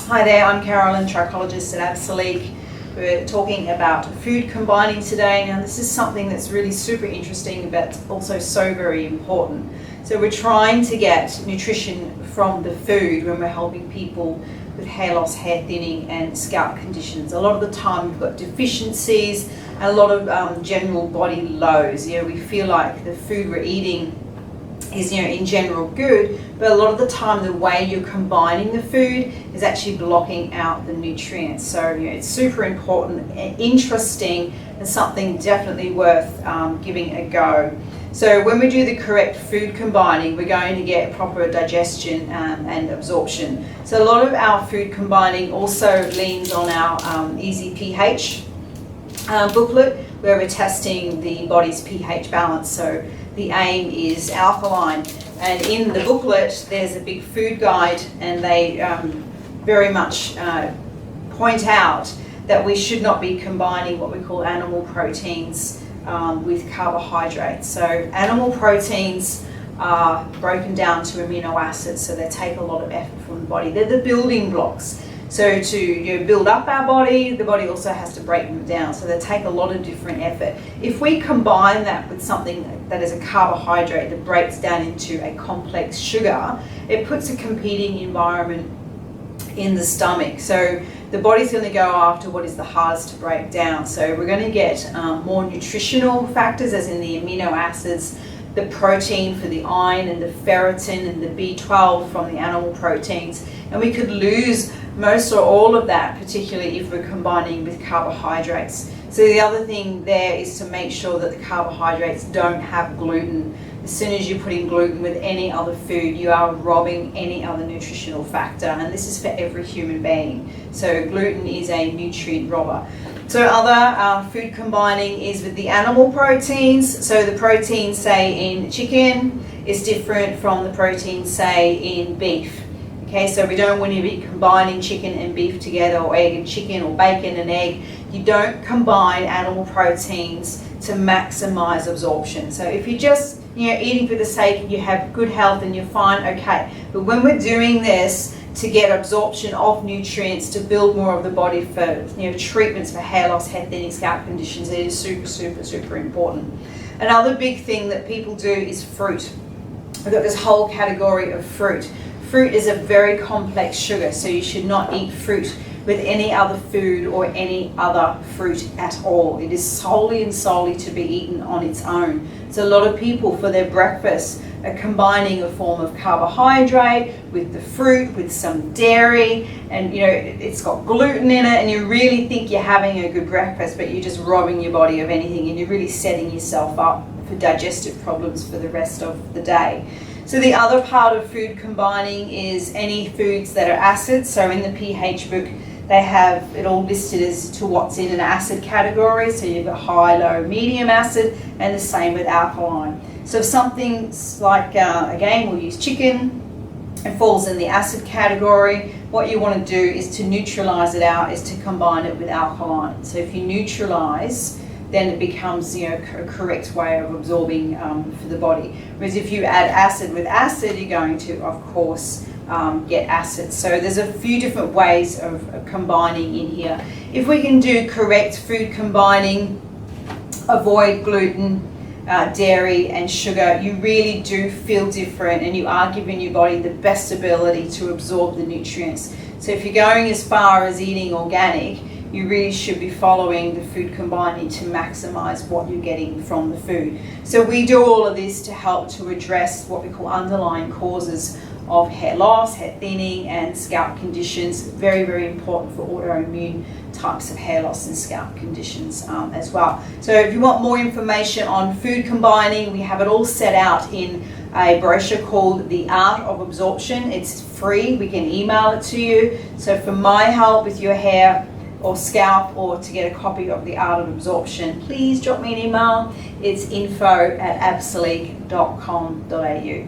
Hi there, I'm Carolyn, trichologist at Absolique. We're talking about food combining today. Now this is something that's really super interesting but also so very important. So we're trying to get nutrition from the food when we're helping people with hair loss, hair thinning and scalp conditions. A lot of the time we've got deficiencies and a lot of general body lows. We feel like the food we're eating is in general good, but a lot of the time the way you're combining the food is actually blocking out the nutrients. So it's super important and interesting and something definitely worth giving a go. So when we do the correct food combining, we're going to get proper digestion and absorption. So a lot of our food combining also leans on our easy pH booklet, where we're testing the body's pH balance. So the aim is alkaline, and in the booklet there's a big food guide, and they very much point out that we should not be combining what we call animal proteins with carbohydrates. So animal proteins are broken down to amino acids, so they take a lot of effort from the body. They're the building blocks. So to build up our body, the body also has to break them down. So they take a lot of different effort. If we combine that with something that is a carbohydrate that breaks down into a complex sugar, it puts a competing environment in the stomach. So the body's going to go after what is the hardest to break down. So we're going to get more nutritional factors, as in the amino acids, the protein for the iron and the ferritin and the B12 from the animal proteins. And we could lose most or all of that, particularly if we're combining with carbohydrates. So the other thing there is to make sure that the carbohydrates don't have gluten. As soon as you put in gluten with any other food, you are robbing any other nutritional factor, and this is for every human being. So gluten is a nutrient robber. So other food combining is with the animal proteins. So the protein, say in chicken, is different from the protein, say in beef. Okay, so we don't want to be combining chicken and beef together, or egg and chicken, or bacon and egg. You don't combine animal proteins to maximize absorption. So if you're just eating for the sake, you have good health and you're fine, okay. But when we're doing this to get absorption of nutrients, to build more of the body for treatments for hair loss, hair thinning, scalp conditions, it is super, super, super important. Another big thing that people do is fruit. We've got this whole category of fruit. Fruit is a very complex sugar, so you should not eat fruit with any other food or any other fruit at all. It is solely and solely to be eaten on its own. So a lot of people for their breakfast are combining a form of carbohydrate with the fruit, with some dairy, and it's got gluten in it, and you really think you're having a good breakfast, but you're just robbing your body of anything, and you're really setting yourself up for digestive problems for the rest of the day. So the other part of food combining is any foods that are acids. So in the pH book, they have it all listed as to what's in an acid category. So you've got high, low, medium acid, and the same with alkaline. So if something's like, again, we'll use chicken, it falls in the acid category. What you want to do is to neutralize it out, is to combine it with alkaline. So if you neutralize, then it becomes a correct way of absorbing for the body. Whereas if you add acid with acid, you're going to, of course, get acid. So there's a few different ways of combining in here. If we can do correct food combining, avoid gluten, dairy and sugar, you really do feel different, and you are giving your body the best ability to absorb the nutrients. So if you're going as far as eating organic, you really should be following the food combining to maximize what you're getting from the food. So we do all of this to help to address what we call underlying causes of hair loss, hair thinning and scalp conditions. Very, very important for autoimmune types of hair loss and scalp conditions as well. So if you want more information on food combining, we have it all set out in a brochure called The Art of Absorption. It's free, we can email it to you. So for my help with your hair or scalp, or to get a copy of The Art of Absorption, please drop me an email. It's info@absolique.com.au.